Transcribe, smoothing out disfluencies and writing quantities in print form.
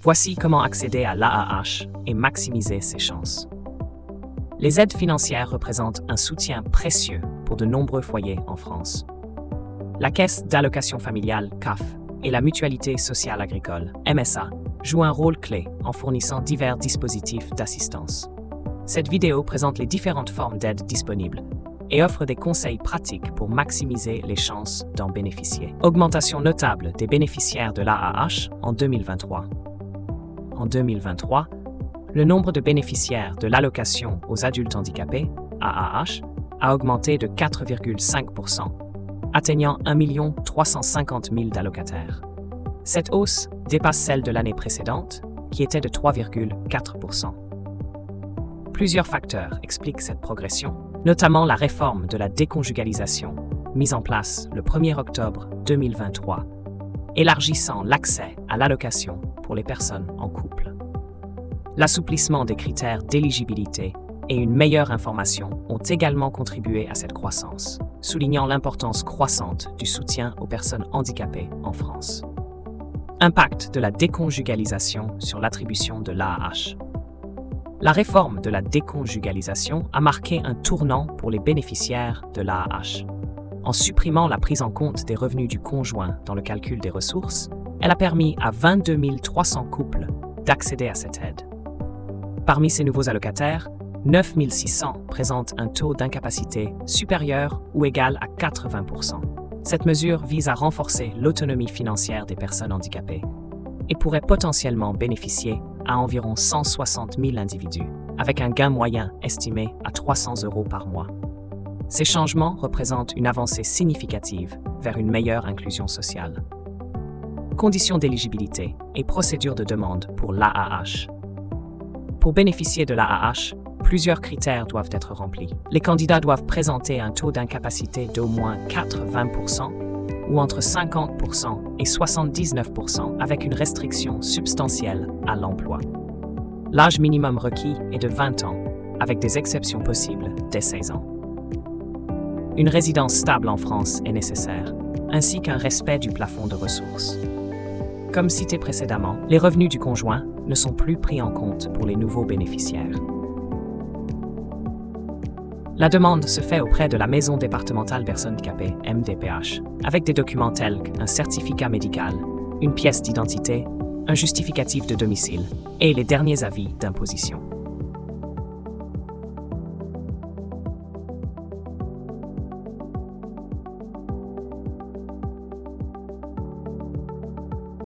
Voici comment accéder à l'AAH et maximiser ses chances. Les aides financières représentent un soutien précieux pour de nombreux foyers en France. La Caisse d'allocation familiale (CAF) et la Mutualité sociale agricole (MSA) jouent un rôle clé en fournissant divers dispositifs d'assistance. Cette vidéo présente les différentes formes d'aide disponibles et offre des conseils pratiques pour maximiser les chances d'en bénéficier. Augmentation notable des bénéficiaires de l'AAH en 2023. En 2023, le nombre de bénéficiaires de l'allocation aux adultes handicapés, AAH, a augmenté de 4,5%, atteignant 1 350 000 d'allocataires. Cette hausse dépasse celle de l'année précédente, qui était de 3,4%. Plusieurs facteurs expliquent cette progression, notamment la réforme de la déconjugalisation, mise en place le 1er octobre 2023, élargissant l'accès à l'allocation pour les personnes en couple. L'assouplissement des critères d'éligibilité et une meilleure information ont également contribué à cette croissance, soulignant l'importance croissante du soutien aux personnes handicapées en France. Impact de la déconjugalisation sur l'attribution de l'AAH. La réforme de la déconjugalisation a marqué un tournant pour les bénéficiaires de l'AAH. En supprimant la prise en compte des revenus du conjoint dans le calcul des ressources, elle a permis à 22 300 couples d'accéder à cette aide. Parmi ces nouveaux allocataires, 9 600 présentent un taux d'incapacité supérieur ou égal à 80%. Cette mesure vise à renforcer l'autonomie financière des personnes handicapées et pourrait potentiellement bénéficier à environ 160 000 individus, avec un gain moyen estimé à 300 € par mois. Ces changements représentent une avancée significative vers une meilleure inclusion sociale. Conditions d'éligibilité et procédures de demande pour l'AAH. Pour bénéficier de l'AAH, plusieurs critères doivent être remplis. Les candidats doivent présenter un taux d'incapacité d'au moins 80% ou entre 50% et 79% avec une restriction substantielle à l'emploi. L'âge minimum requis est de 20 ans, avec des exceptions possibles dès 16 ans. Une résidence stable en France est nécessaire, ainsi qu'un respect du plafond de ressources. Comme cité précédemment, les revenus du conjoint ne sont plus pris en compte pour les nouveaux bénéficiaires. La demande se fait auprès de la Maison départementale personnes handicapées, MDPH, avec des documents tels qu'un certificat médical, une pièce d'identité, un justificatif de domicile et les derniers avis d'imposition.